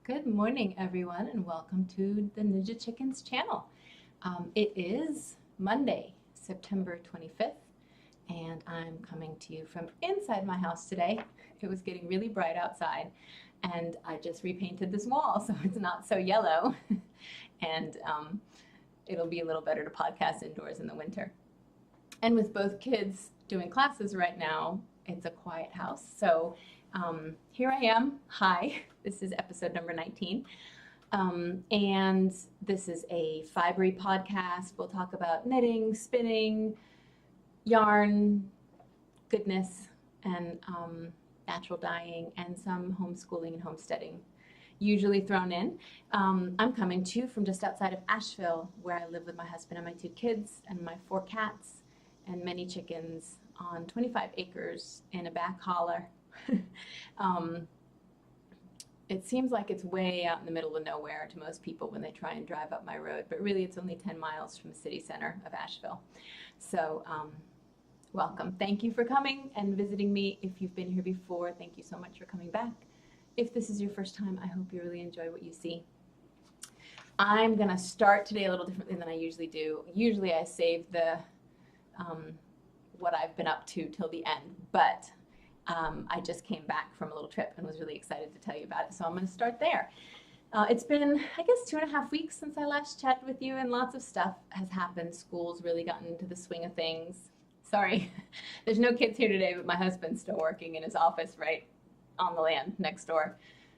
Good morning, everyone, and welcome to the Ninja Chickens channel. It is Monday, September 25th, and I'm coming to you from inside my house today. It was getting really bright outside, and I just repainted this wall so it's not so yellow, and it'll be a little better to podcast indoors in the winter. And with both kids doing classes right now, it's a quiet house, so here I am. Hi, this is episode number 19. And this is a fibery podcast. We'll talk about knitting, spinning, yarn, goodness, and natural dyeing, and some homeschooling and homesteading usually thrown in. I'm coming to you from just outside of Asheville, where I live with my husband and my 2 kids and my 4 cats and many chickens on 25 acres in a back holler. It seems like it's way out in the middle of nowhere to most people when they try and drive up my road, but really it's only 10 miles from the city center of Asheville. So welcome. Thank you for coming and visiting me. If you've been here before, thank you so much for coming back. If this is your first time, I hope you really enjoy what you see. I'm going to start today a little differently than I usually do. Usually I save the what I've been up to till the end, but I just came back from a little trip and was really excited to tell you about it, so I'm going to start there. It's been, I guess, 2.5 weeks since I last chatted with you, and lots of stuff has happened. School's really gotten into the swing of things. Sorry, there's no kids here today, but my husband's still working in his office right on the land next door.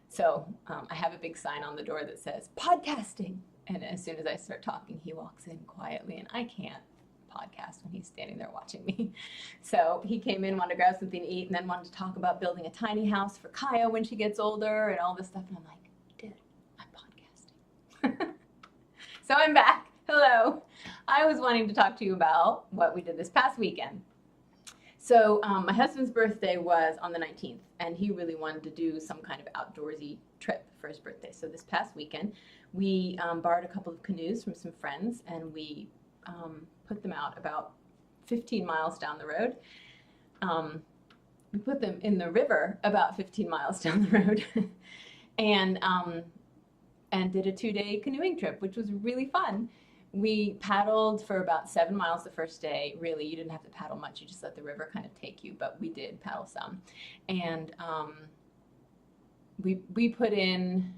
So I have a big sign on the door that says, podcasting. And as soon as I start talking, he walks in quietly, and I can't podcast when he's standing there watching me. So he came in, wanted to grab something to eat, and then wanted to talk about building a tiny house for Kaya when she gets older and all this stuff. And I'm like, dude, I'm podcasting. So I'm back. Hello. I was wanting to talk to you about what we did this past weekend. So my husband's birthday was on the 19th, and he really wanted to do some kind of outdoorsy trip for his birthday. So this past weekend, we borrowed a couple of canoes from some friends, and we put them out about 15 miles down the road. We put them in the river about 15 miles down the road and did a 2-day canoeing trip, which was really fun. We paddled for about 7 miles the first day. Really, you didn't have to paddle much. You just let the river kind of take you, but we did paddle some. And we put in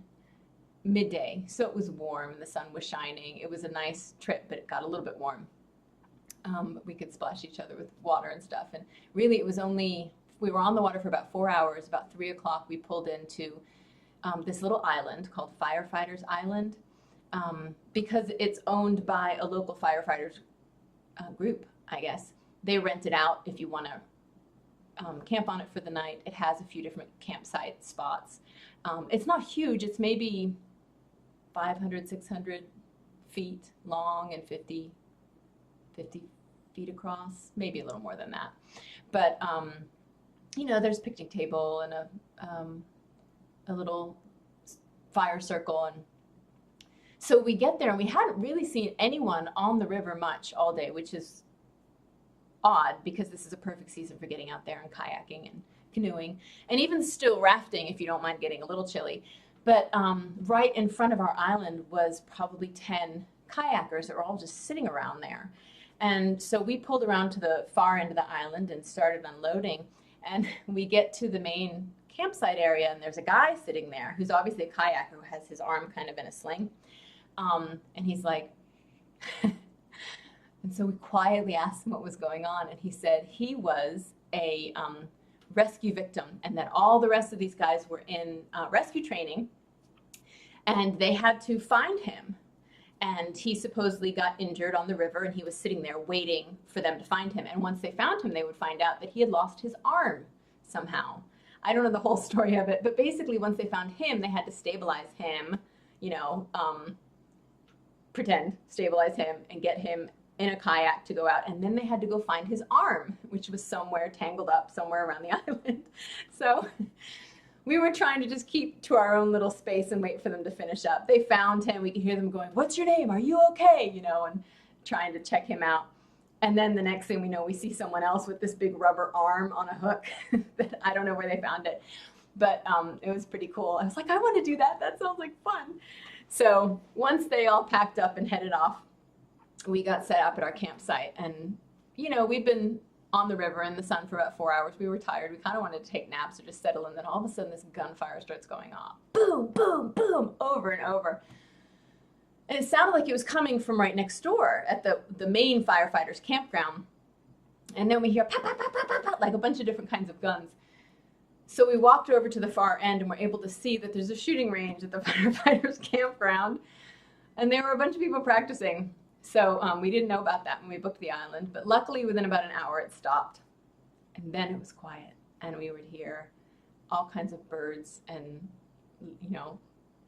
midday, so it was warm and the sun was shining. It was a nice trip, but it got a little bit warm. We could splash each other with water and stuff, and really it was only, we were on the water for about 4 hours. About 3 o'clock we pulled into this little island called Firefighters Island, because it's owned by a local firefighters group, I guess. They rent it out if you want to camp on it for the night. It has a few different campsite spots. It's not huge. It's maybe 500, 600 feet long and 50 feet across, maybe a little more than that. But, you know, there's a picnic table and a little fire circle. And so we get there, and we hadn't really seen anyone on the river much all day, which is odd because this is a perfect season for getting out there and kayaking and canoeing, and even still rafting if you don't mind getting a little chilly. But right in front of our island was probably 10 kayakers that were all just sitting around there. And so we pulled around to the far end of the island and started unloading. And we get to the main campsite area, and there's a guy sitting there who's obviously a kayaker who has his arm kind of in a sling. And he's like, and so we quietly asked him what was going on, and he said he was a rescue victim, and that all the rest of these guys were in rescue training, and they had to find him. And he supposedly got injured on the river, and he was sitting there waiting for them to find him. And once they found him, they would find out that he had lost his arm somehow. I don't know the whole story of it, but basically once they found him, they had to stabilize him, you know, stabilize him and get him in a kayak to go out. And then they had to go find his arm, which was somewhere tangled up somewhere around the island. So we were trying to just keep to our own little space and wait for them to finish up. They found him. We could hear them going, "What's your name? Are you okay?" You know, and trying to check him out. And then the next thing we know, we see someone else with this big rubber arm on a hook that I don't know where they found it. But it was pretty cool. I was like, I want to do that. That sounds like fun. So once they all packed up and headed off, we got set up at our campsite. And, we'd been on the river in the sun for about 4 hours. We were tired. We kind of wanted to take naps or just settle in. Then all of a sudden, this gunfire starts going off. Boom, boom, boom, over and over. And it sounded like it was coming from right next door at the main firefighters' campground. And then we hear pop, pop, pop, pop, pop, pop, like a bunch of different kinds of guns. So we walked over to the far end and were able to see that there's a shooting range at the firefighters' campground. And there were a bunch of people practicing. So we didn't know about that when we booked the island. But luckily, within about an hour, it stopped. And then it was quiet. And we would hear all kinds of birds and,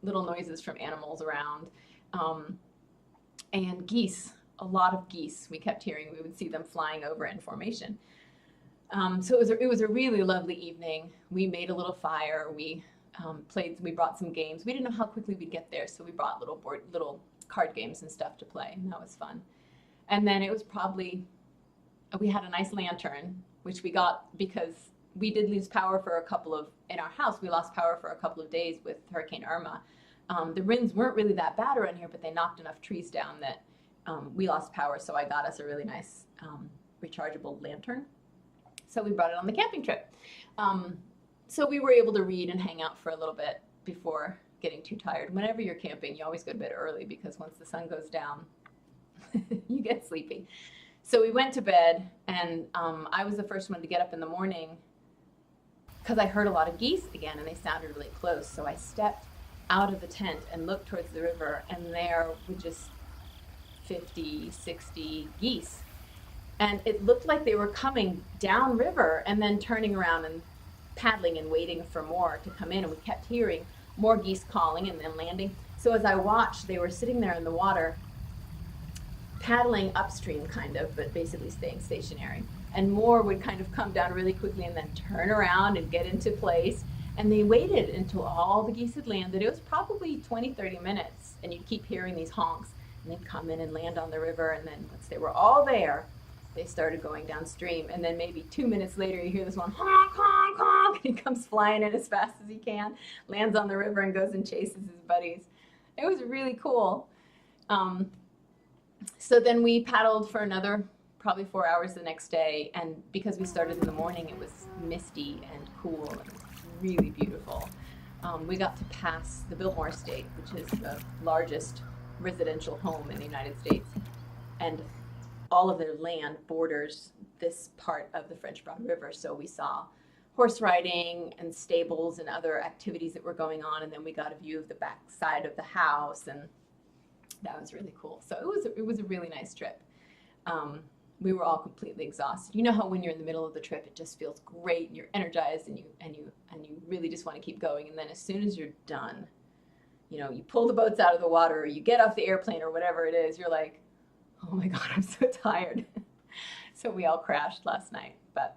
little noises from animals around. And geese, a lot of geese we kept hearing. We would see them flying over in formation. So it was a really lovely evening. We made a little fire. We we brought some games. We didn't know how quickly we'd get there, so we brought little card games and stuff to play, and that was fun. And then it was we had a nice lantern, which we got because we did lose power in our house, we lost power for a couple of days with Hurricane Irma. The winds weren't really that bad around here, but they knocked enough trees down that we lost power, so I got us a really nice rechargeable lantern. So we brought it on the camping trip. So we were able to read and hang out for a little bit before getting too tired. Whenever you're camping, you always go to bed early because once the sun goes down, you get sleepy. So we went to bed, and I was the first one to get up in the morning because I heard a lot of geese again, and they sounded really close. So I stepped out of the tent and looked towards the river, and there were just 50, 60 geese. And it looked like they were coming downriver and then turning around and paddling and waiting for more to come in. And we kept hearing more geese calling and then landing. So as I watched, they were sitting there in the water, paddling upstream kind of, but basically staying stationary. And more would kind of come down really quickly and then turn around and get into place. And they waited until all the geese had landed. It was probably 20, 30 minutes. And you'd keep hearing these honks. And they'd come in and land on the river. And then once they were all there, they started going downstream. And then maybe 2 minutes later, you hear this one, honk, honk, honk. And he comes flying in as fast as he can, lands on the river and goes and chases his buddies. It was really cool. So then we paddled for another probably 4 hours the next day. And because we started in the morning, it was misty and cool and really beautiful. We got to pass the Biltmore Estate, which is the largest residential home in the United States. And all of their land borders this part of the French Broad River. So we saw horse riding and stables and other activities that were going on. And then we got a view of the back side of the house. And that was really cool. So it was a really nice trip. We were all completely exhausted. You know how when you're in the middle of the trip, it just feels great and you're energized and you really just want to keep going. And then as soon as you're done, you pull the boats out of the water or you get off the airplane or whatever it is, you're like, oh my God, I'm so tired. So we all crashed last night, but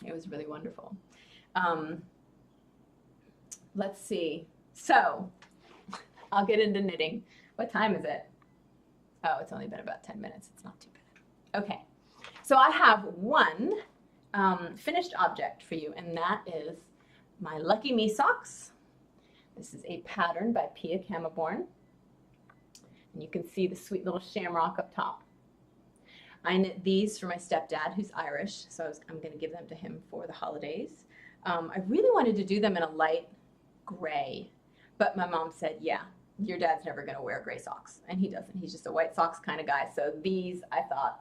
it was really wonderful. Let's see. So I'll get into knitting. What time is it? Oh, it's only been about 10 minutes. It's not too bad. Okay. So I have one finished object for you, and that is my Lucky Me socks. This is a pattern by Pia Camaborn. And you can see the sweet little shamrock up top. I knit these for my stepdad, who's Irish, so I'm going to give them to him for the holidays. I really wanted to do them in a light gray, but my mom said, yeah, your dad's never going to wear gray socks, and he doesn't. He's just a white socks kind of guy, so these, I thought,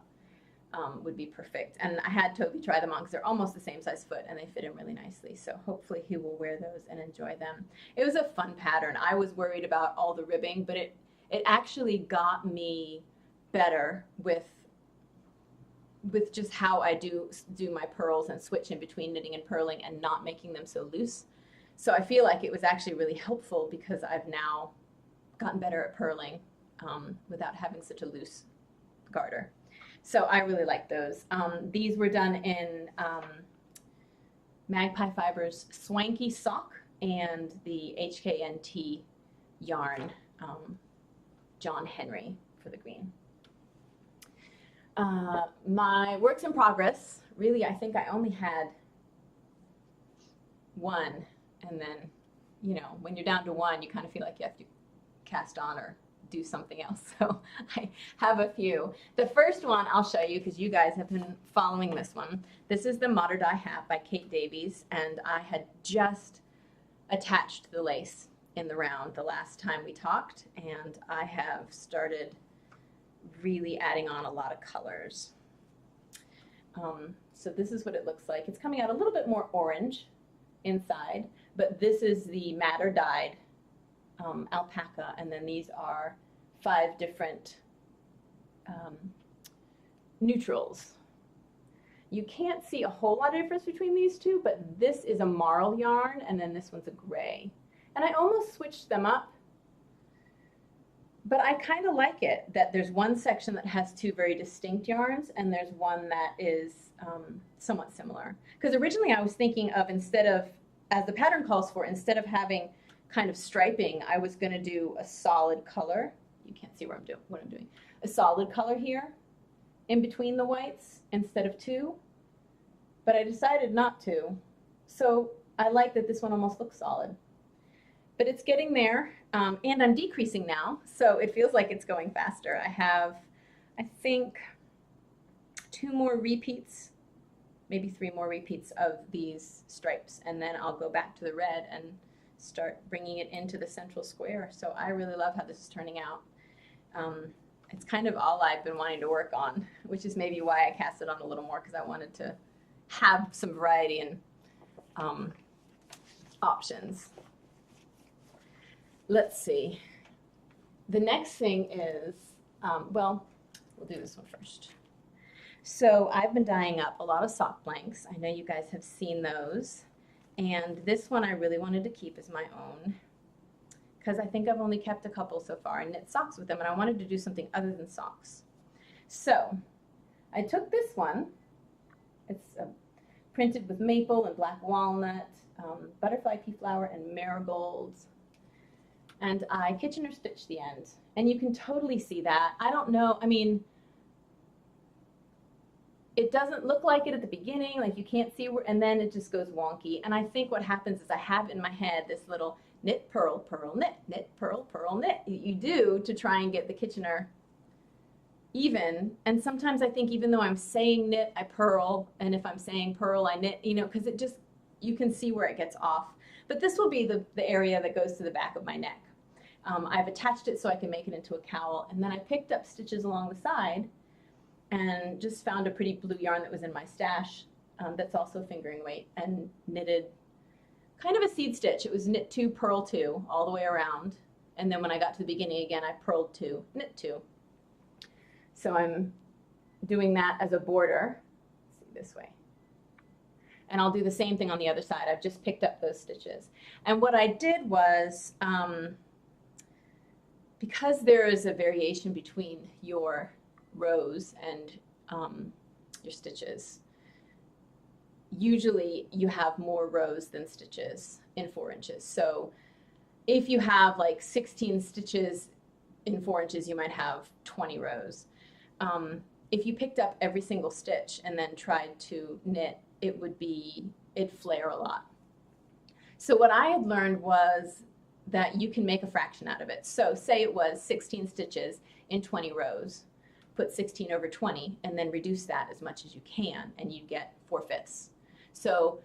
would be perfect. And I had Toby try them on because they're almost the same size foot, and they fit him really nicely, so hopefully he will wear those and enjoy them. It was a fun pattern. I was worried about all the ribbing, but it actually got me better with just how I do my purls and switch in between knitting and purling and not making them so loose. So I feel like it was actually really helpful because I've now gotten better at purling without having such a loose garter. So I really like those. These were done in Magpie Fibers Swanky Sock and the HKNT yarn John Henry for the green. My works in progress, really I think I only had one and then, you know, when you're down to one, you kind of feel like you have to cast on or do something else. So I have a few. The first one I'll show you because you guys have been following this one. This is the Modder Die Hat by Kate Davies, and I had just attached the lace in the round the last time we talked, and I have started really adding on a lot of colors. So this is what it looks like. It's coming out a little bit more orange inside, but this is the madder dyed alpaca, and then these are 5 different neutrals. You can't see a whole lot of difference between these two, but this is a marl yarn, and then this one's a gray. And I almost switched them up, but I kind of like it that there's one section that has 2 very distinct yarns, and there's one that is somewhat similar. Because originally I was thinking of, instead of, as the pattern calls for, instead of having kind of striping, I was going to do a solid color. You can't see what I'm doing. A solid color here in between the whites instead of 2, but I decided not to. So I like that this one almost looks solid, but it's getting there, and I'm decreasing now, so it feels like it's going faster. I have, I think, 2 more repeats, maybe 3 more repeats of these stripes, and then I'll go back to the red and start bringing it into the central square. So I really love how this is turning out. It's kind of all I've been wanting to work on, which is maybe why I cast it on a little more, because I wanted to have some variety and options. Let's see. The next thing is, well, we'll do this one first. So I've been dyeing up a lot of sock blanks. I know you guys have seen those. And this one I really wanted to keep as my own, because I think I've only kept a couple so far and knit socks with them, and I wanted to do something other than socks. So I took this one. It's printed with maple and black walnut, butterfly pea flower, and marigolds. And I Kitchener stitched the end. And you can totally see that. I don't know, I mean, it doesn't look like it at the beginning, like you can't see where, and then it just goes wonky. And I think what happens is I have in my head this little knit, purl, purl, knit, knit, purl, purl, knit. You do to try and get the Kitchener even. And sometimes I think even though I'm saying knit, I purl, and if I'm saying purl, I knit, you know, because it just, you can see where it gets off. But this will be the area that goes to the back of my neck. I've attached it so I can make it into a cowl, and then I picked up stitches along the side and just found a pretty blue yarn that was in my stash that's also fingering weight, and knitted kind of a seed stitch. It was knit 2, purl 2 all the way around, and then when I got to the beginning again, I purled 2, knit 2. So I'm doing that as a border. Let's see, this way. And I'll do the same thing on the other side. I've just picked up those stitches. And what I did was, because there is a variation between your rows and your stitches, usually you have more rows than stitches in 4 inches. So if you have like 16 stitches in 4 inches, you might have 20 rows. If you picked up every single stitch and then tried to knit, it'd flare a lot. So what I had learned was that you can make a fraction out of it. So say it was 16 stitches in 20 rows. Put 16 over 20 and then reduce that as much as you can, and you get 4/5. So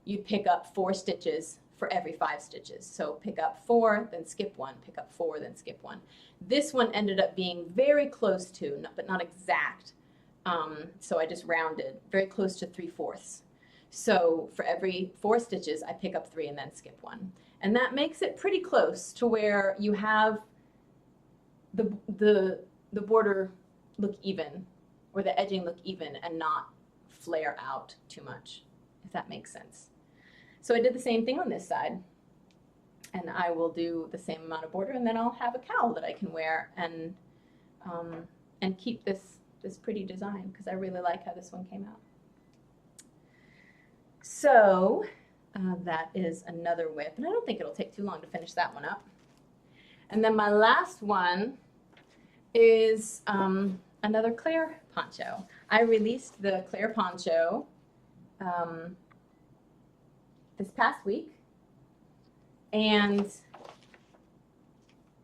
you pick up 4 stitches for every 5 stitches. So pick up 4, then skip 1, pick up 4, then skip 1. This one ended up being very close to, but not exact. So I just rounded, very close to 3/4. So for every 4 stitches, I pick up 3 and then skip 1. And that makes it pretty close to where you have the border look even, or the edging look even, and not flare out too much, if that makes sense. So I did the same thing on this side, and I will do the same amount of border, and then I'll have a cowl that I can wear and keep this pretty design, because I really like how this one came out. So that is another whip, and I don't think it'll take too long to finish that one up. And then my last one is another Claire poncho. I released the Claire poncho this past week, And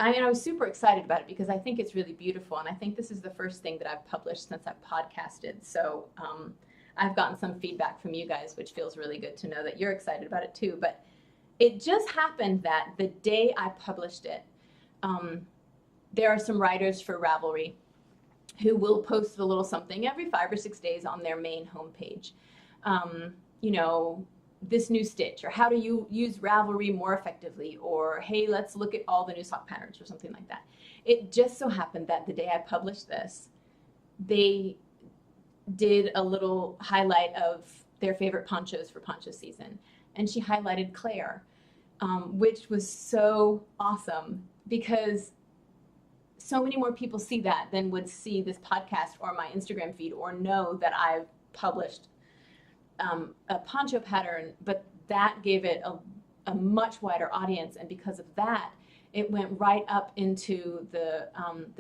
I mean, I was super excited about it because I think it's really beautiful, and I think this is the first thing that I've published since I've podcasted. So I've gotten some feedback from you guys, which feels really good to know that you're excited about it too. But it just happened that the day I published it, there are some writers for Ravelry who will post a little something every 5 or 6 days on their main homepage. You know, this new stitch, or how do you use Ravelry more effectively, or hey, let's look at all the new sock patterns, or something like that. It just so happened that the day I published this, they did a little highlight of their favorite ponchos for poncho season, and she highlighted Claire, which was so awesome because so many more people see that than would see this podcast or my Instagram feed or know that I've published a poncho pattern, but that gave it a much wider audience, and because of that, it went right up into the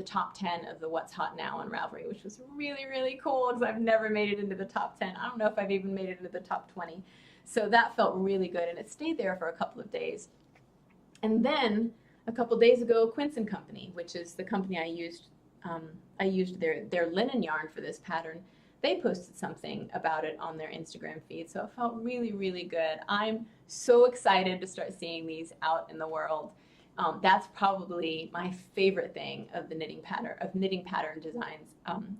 top 10 of the What's Hot Now on Ravelry, which was really, really cool because I've never made it into the top 10. I don't know if I've even made it into the top 20. So that felt really good, and it stayed there for a couple of days. And then a couple days ago, Quince & Company, which is the company I used their linen yarn for this pattern, they posted something about it on their Instagram feed, so it felt really, really good. I'm so excited to start seeing these out in the world. That's probably my favorite thing of the knitting pattern designs,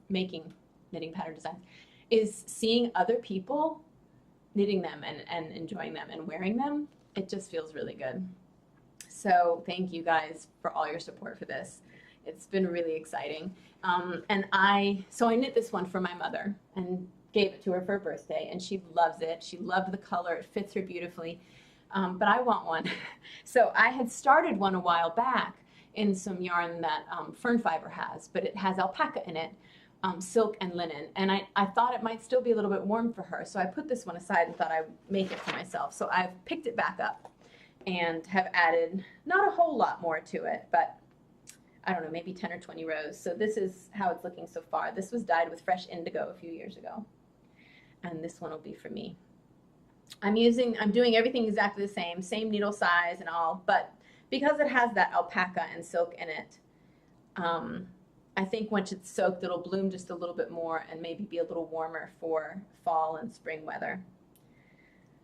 making knitting pattern designs, is seeing other people knitting them and enjoying them and wearing them. It just feels really good. So thank you guys for all your support for this. It's been really exciting. And I knit this one for my mother and gave it to her for her birthday, and she loves it. She loved the color. It fits her beautifully. But I want one. So I had started one a while back in some yarn that Fern Fiber has, but it has alpaca in it, silk and linen. And I thought it might still be a little bit warm for her. So I put this one aside and thought I'd make it for myself. So I've picked it back up and have added not a whole lot more to it, but I don't know, maybe 10 or 20 rows. So this is how it's looking so far. This was dyed with fresh indigo a few years ago. And this one will be for me. I'm doing everything exactly the same needle size and all, but because it has that alpaca and silk in it, I think once it's soaked, it'll bloom just a little bit more and maybe be a little warmer for fall and spring weather.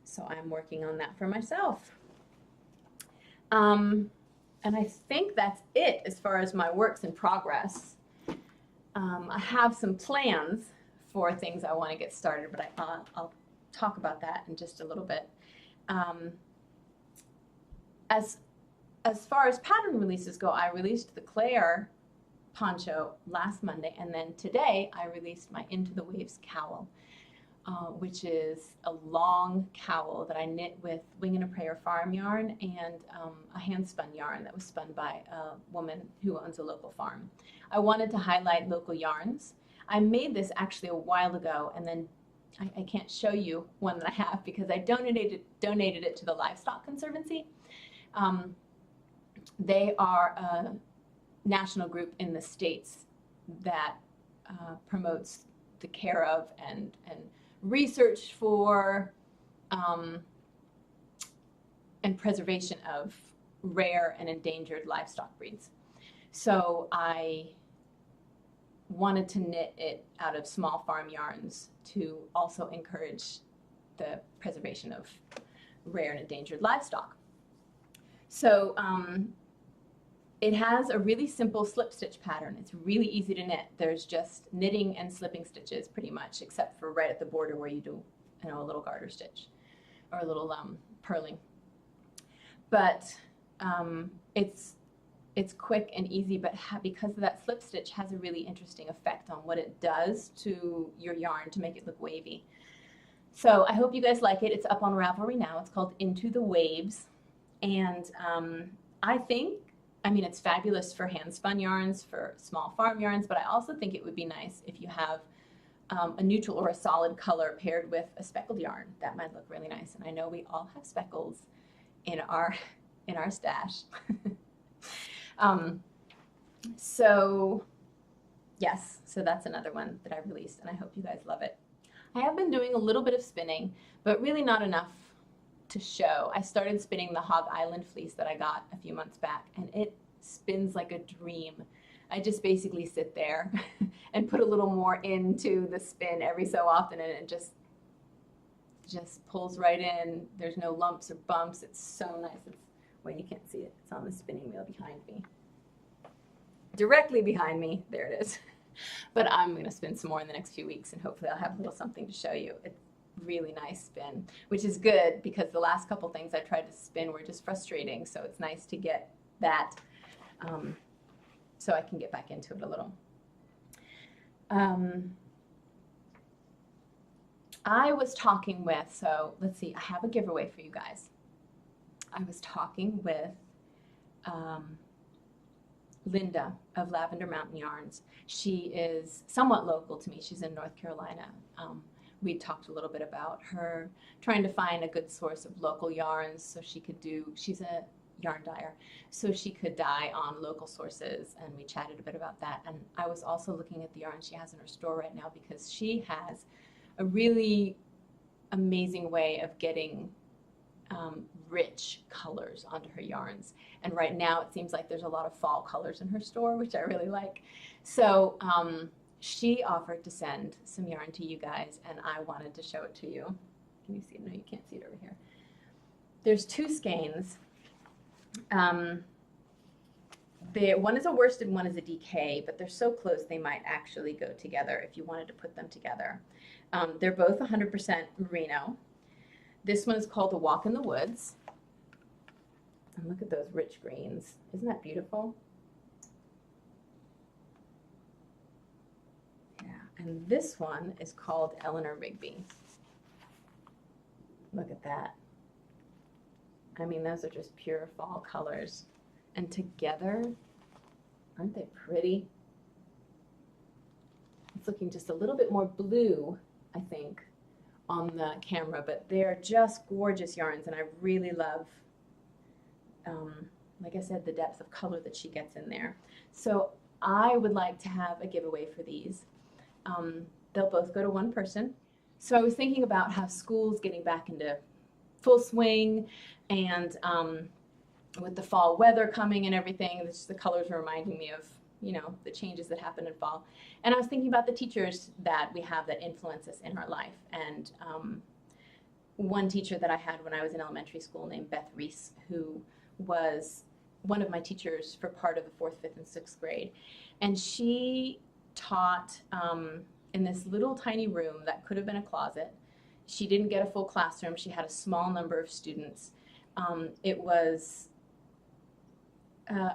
So I'm working on that for myself. And I think that's it as far as my works in progress. I have some plans for things I want to get started, but I'll talk about that in just a little bit. As far as pattern releases go, I released the Claire poncho last Monday, and then today I released my Into the Waves cowl, which is a long cowl that I knit with Wing and a Prayer farm yarn and a hand-spun yarn that was spun by a woman who owns a local farm. I wanted to highlight local yarns. I made this actually a while ago, and then I can't show you one that I have because I donated it to the Livestock Conservancy. They are a national group in the States that promotes the care of and research for and preservation of rare and endangered livestock breeds. So I wanted to knit it out of small farm yarns to also encourage the preservation of rare and endangered livestock. So it has a really simple slip stitch pattern. It's really easy to knit. There's just knitting and slipping stitches pretty much, except for right at the border where you do, a little garter stitch or a little purling. But it's quick and easy, but because of that slip stitch has a really interesting effect on what it does to your yarn to make it look wavy. So I hope you guys like it. It's up on Ravelry now. It's called Into the Waves. And I mean, it's fabulous for hand-spun yarns, for small farm yarns, but I also think it would be nice if you have a neutral or a solid color paired with a speckled yarn. That might look really nice. And I know we all have speckles in our stash. So yes, so that's another one that I released, and I hope you guys love it. I have been doing a little bit of spinning, but really not enough to show. I started spinning the Hog Island fleece that I got a few months back, and it spins like a dream. I just basically sit there and put a little more into the spin every so often, and it just pulls right in. There's no lumps or bumps. It's so nice. Well, you can't see it. It's on the spinning wheel behind me. Directly behind me. There it is. But I'm going to spin some more in the next few weeks, and hopefully I'll have a little something to show you. It's really nice spin, which is good because the last couple things I tried to spin were just frustrating. So it's nice to get that so I can get back into it a little. I was talking with, so let's see, I have a giveaway for you guys. I was talking with Linda of Lavender Mountain Yarns. She is somewhat local to me. She's in North Carolina. We talked a little bit about her trying to find a good source of local yarns so she could do, she's a yarn dyer, so she could dye on local sources, and we chatted a bit about that. And I was also looking at the yarn she has in her store right now because she has a really amazing way of getting rich colors onto her yarns. And right now it seems like there's a lot of fall colors in her store, which I really like. So she offered to send some yarn to you guys, and I wanted to show it to you. Can you see it? No, you can't see it over here. There's two skeins. One is a worsted, one is a DK, but they're so close they might actually go together if you wanted to put them together. They're both 100% merino. This one is called A Walk in the Woods. And look at those rich greens. Isn't that beautiful? Yeah, and this one is called Eleanor Rigby. Look at that. I mean, those are just pure fall colors. And together, aren't they pretty? It's looking just a little bit more blue, I think, on the camera, but they're just gorgeous yarns, and I really love, like I said, the depth of color that she gets in there. So I would like to have a giveaway for these. They'll both go to one person. So I was thinking about how school's getting back into full swing, and with the fall weather coming and everything, the colors are reminding me of, you know, the changes that happen in fall. And I was thinking about the teachers that we have that influence us in our life. And one teacher that I had when I was in elementary school named Beth Reese, who was one of my teachers for part of the 4th, 5th, and 6th grade. And she taught in this little tiny room that could have been a closet. She didn't get a full classroom. She had a small number of students. It was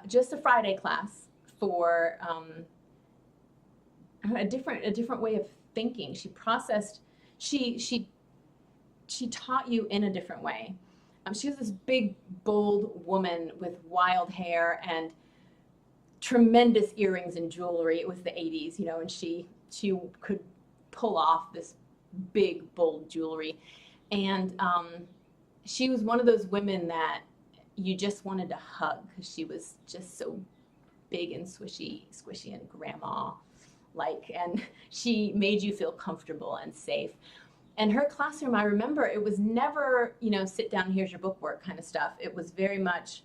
just a Friday class for a different way of thinking. She processed, she taught you in a different way. She was this big, bold woman with wild hair and tremendous earrings and jewelry. It was the 80s, you know, and she could pull off this big, bold jewelry. And she was one of those women that you just wanted to hug because she was just so big and squishy and grandma-like, and she made you feel comfortable and safe. And her classroom, I remember, it was never, you know, sit down, here's your bookwork kind of stuff. It was very much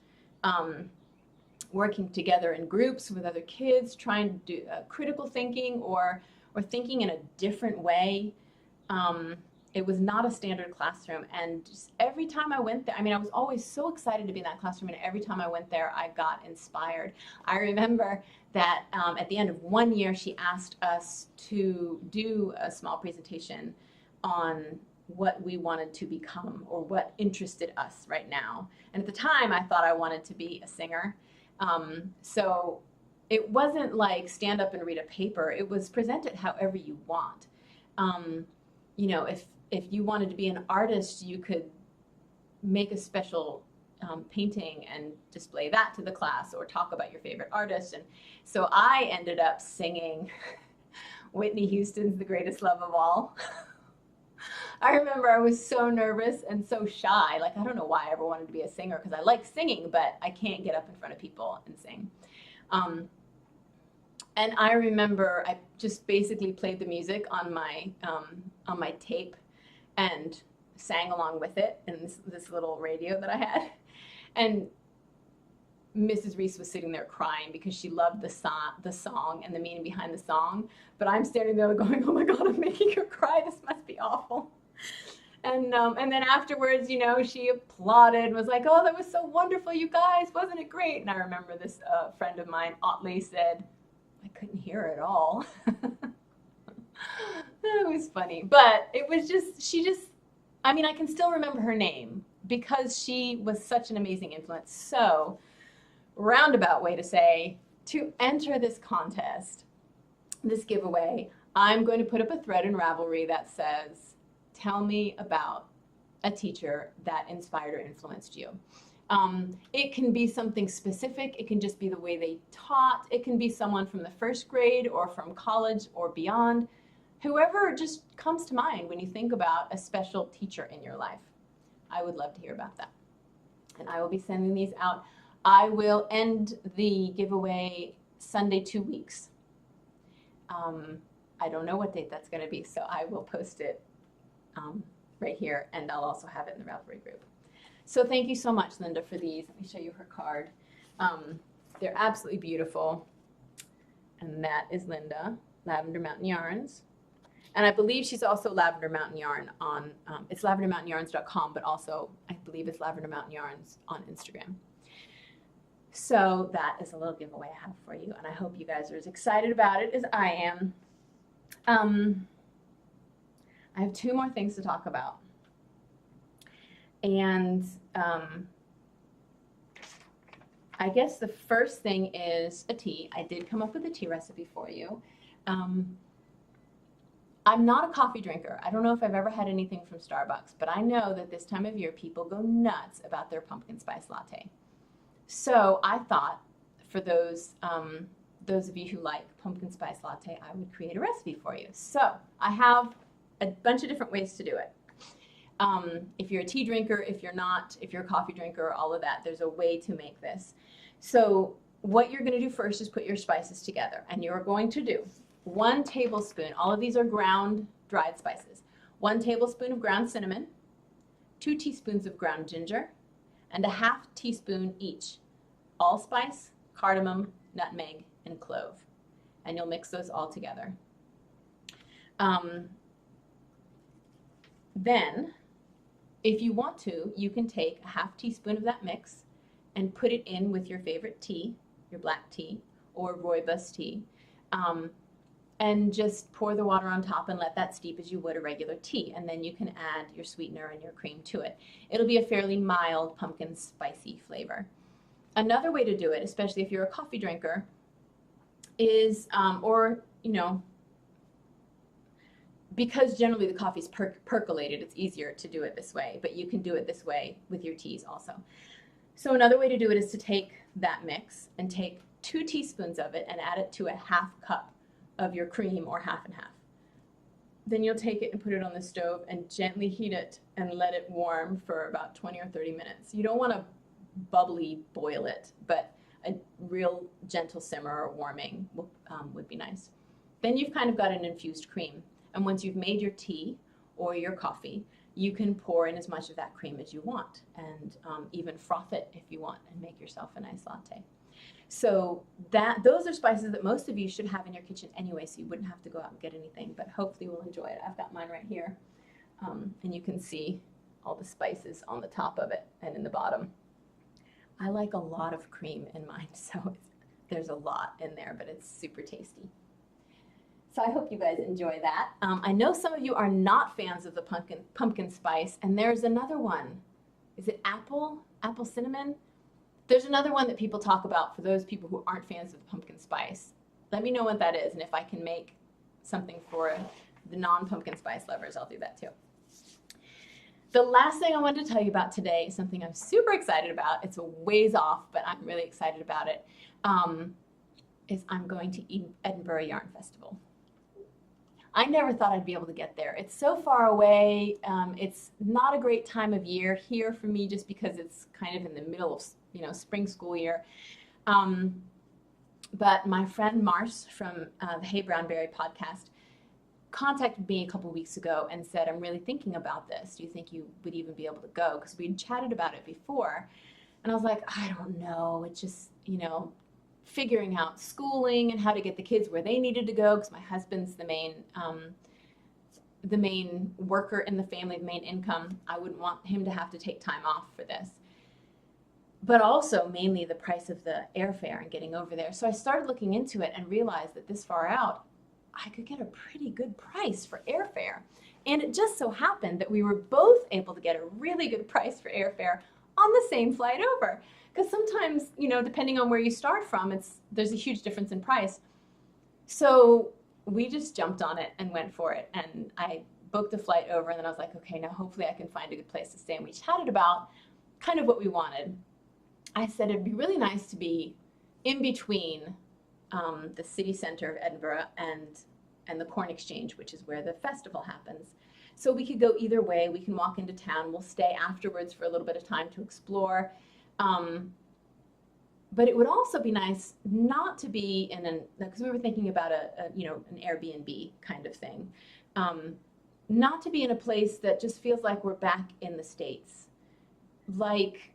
working together in groups with other kids, trying to do critical thinking or thinking in a different way. It was not a standard classroom, and just every time I went there, I mean, I was always so excited to be in that classroom, and every time I went there, I got inspired. I remember that at the end of one year, she asked us to do a small presentation on what we wanted to become or what interested us right now. And at the time, I thought I wanted to be a singer. So it wasn't like stand up and read a paper. It was present it however you want. You know, if you wanted to be an artist, you could make a special painting and display that to the class or talk about your favorite artist. And so I ended up singing Whitney Houston's The Greatest Love of All. I remember I was so nervous and so shy. Like, I don't know why I ever wanted to be a singer, because I like singing, but I can't get up in front of people and sing. And I remember I just basically played the music on my tape and sang along with it in this little radio that I had. And Mrs. Reese was sitting there crying because she loved the song and the meaning behind the song. But I'm standing there going, oh my God, I'm making her cry. This must be awful. And then afterwards, you know, she applauded, was like, oh, that was so wonderful, you guys. Wasn't it great? And I remember this friend of mine, Otley, said, I couldn't hear it all. It was funny. But it was I mean, I can still remember her name because she was such an amazing influence. So, roundabout way to say, to enter this contest, this giveaway, I'm going to put up a thread in Ravelry that says, tell me about a teacher that inspired or influenced you. It can be something specific. It can just be the way they taught. It can be someone from the first grade or from college or beyond. Whoever just comes to mind when you think about a special teacher in your life. I would love to hear about that. And I will be sending these out. I will end the giveaway Sunday 2 weeks. I don't know what date that's going to be, so I will post it right here, and I'll also have it in the Ravelry group. So thank you so much, Linda, for these. Let me show you her card. They're absolutely beautiful. And that is Linda, Lavender Mountain Yarns. And I believe she's also Lavender Mountain Yarn on, it's lavendermountainyarns.com, but also I believe it's Lavender Mountain Yarns on Instagram. So that is a little giveaway I have for you, and I hope you guys are as excited about it as I am. I have 2 more things to talk about. And I guess the first thing is a tea. I did come up with a tea recipe for you. I'm not a coffee drinker. I don't know if I've ever had anything from Starbucks, but I know that this time of year people go nuts about their pumpkin spice latte. So I thought for those of you who like pumpkin spice latte, I would create a recipe for you. So I have a bunch of different ways to do it. If you're a tea drinker, if you're not, if you're a coffee drinker, all of that, there's a way to make this. So what you're going to do first is put your spices together, and you're going to do 1 tablespoon, all of these are ground dried spices, 1 tablespoon of ground cinnamon, 2 teaspoons of ground ginger, and a ½ teaspoon each allspice, cardamom, nutmeg, and clove. And you'll mix those all together. Then, if you want to, you can take a ½ teaspoon of that mix and put it in with your favorite tea, your black tea or rooibos tea, and just pour the water on top and let that steep as you would a regular tea. And then you can add your sweetener and your cream to it. It'll be a fairly mild pumpkin spicy flavor. Another way to do it, especially if you're a coffee drinker, is, or, you know, because generally the coffee's percolated, it's easier to do it this way, but you can do it this way with your teas also. So another way to do it is to take that mix and take 2 teaspoons of it and add it to a ½ cup of your cream, or half and half. Then you'll take it and put it on the stove and gently heat it and let it warm for about 20 or 30 minutes. You don't want to bubbly boil it, but a real gentle simmer or warming would be nice. Then you've kind of got an infused cream. And once you've made your tea or your coffee, you can pour in as much of that cream as you want, and even froth it if you want and make yourself a nice latte. So those are spices that most of you should have in your kitchen anyway, so you wouldn't have to go out and get anything, but hopefully you'll enjoy it. I've got mine right here, and you can see all the spices on the top of it and in the bottom. I like a lot of cream in mine, so there's a lot in there, but it's super tasty. So I hope you guys enjoy that. I know some of you are not fans of the pumpkin spice, and there's another one. Is it apple cinnamon? There's another one that people talk about for those people who aren't fans of the pumpkin spice. Let me know what that is, and if I can make something for the non-pumpkin spice lovers, I'll do that too. The last thing I wanted to tell you about today is something I'm super excited about. It's a ways off, but I'm really excited about it. Is I'm going to Edinburgh Yarn Festival. I never thought I'd be able to get there. It's so far away. It's not a great time of year here for me, just because it's kind of in the middle of, you know, spring school year. But my friend Mars from the Hey Brownberry podcast contacted me a couple weeks ago and said, I'm really thinking about this. Do you think you would even be able to go? Because we'd chatted about it before. And I was like, I don't know. It's just, figuring out schooling and how to get the kids where they needed to go, because my husband's the main worker in the family, the main income. I wouldn't want him to have to take time off for this. But also mainly the price of the airfare and getting over there. So I started looking into it and realized that this far out, I could get a pretty good price for airfare. And it just so happened that we were both able to get a really good price for airfare on the same flight over. Because sometimes, depending on where you start from, there's a huge difference in price. So we just jumped on it and went for it. And I booked a flight over, and then I was like, okay, now hopefully I can find a good place to stay. And we chatted about kind of what we wanted. I said it'd be really nice to be in between the city center of Edinburgh and the Corn Exchange, which is where the festival happens. So we could go either way. We can walk into town. We'll stay afterwards for a little bit of time to explore. But it would also be nice not to be because we were thinking about an Airbnb kind of thing, not to be in a place that just feels like we're back in the States, like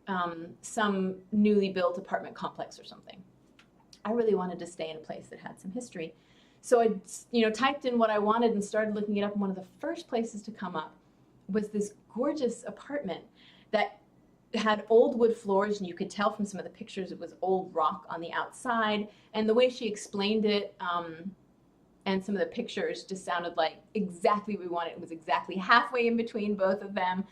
some newly built apartment complex or something. I really wanted to stay in a place that had some history. So I, typed in what I wanted and started looking it up. And one of the first places to come up was this gorgeous apartment that had old wood floors, and you could tell from some of the pictures it was old rock on the outside. And the way she explained it and some of the pictures just sounded like exactly what we wanted. It was exactly halfway in between both of them.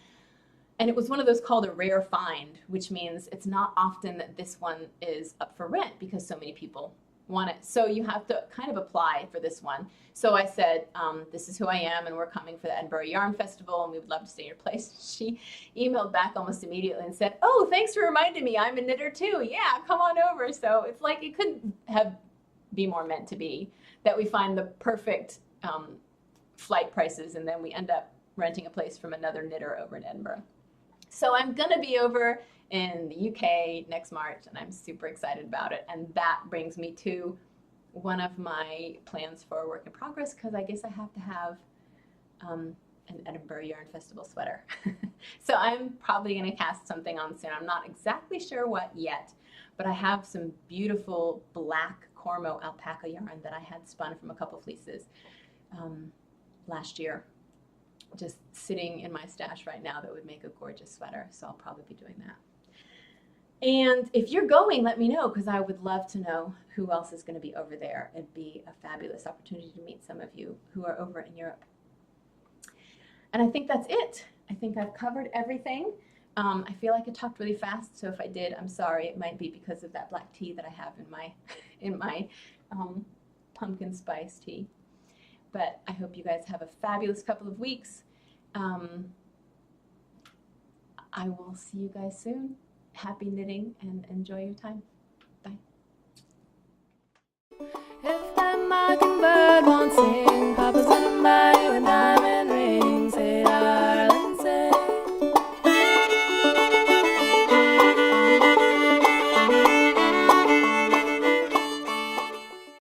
And it was one of those called a rare find, which means it's not often that this one is up for rent because so many people want it. So you have to kind of apply for this one. So I said, this is who I am, and we're coming for the Edinburgh Yarn Festival, and we would love to stay in your place. She emailed back almost immediately and said, oh, thanks for reminding me. I'm a knitter too. Yeah, come on over. So it's like it couldn't be more meant to be that we find the perfect flight prices, and then we end up renting a place from another knitter over in Edinburgh. So I'm going to be over in the UK next March, and I'm super excited about it. And that brings me to one of my plans for a work in progress, because I guess I have to have an Edinburgh Yarn Festival sweater. So I'm probably going to cast something on soon. I'm not exactly sure what yet, but I have some beautiful black Cormo alpaca yarn that I had spun from a couple fleeces last year, just sitting in my stash right now that would make a gorgeous sweater. So I'll probably be doing that. And if you're going, let me know, because I would love to know who else is going to be over there. It'd be a fabulous opportunity to meet some of you who are over in Europe. And I think that's it. I think I've covered everything. I feel like I talked really fast, so if I did, I'm sorry. It might be because of that black tea that I have in my pumpkin spice tea. But I hope you guys have a fabulous couple of weeks. I will see you guys soon. Happy knitting and enjoy your time. Bye. If that mockingbird won't sing, Papa's gonna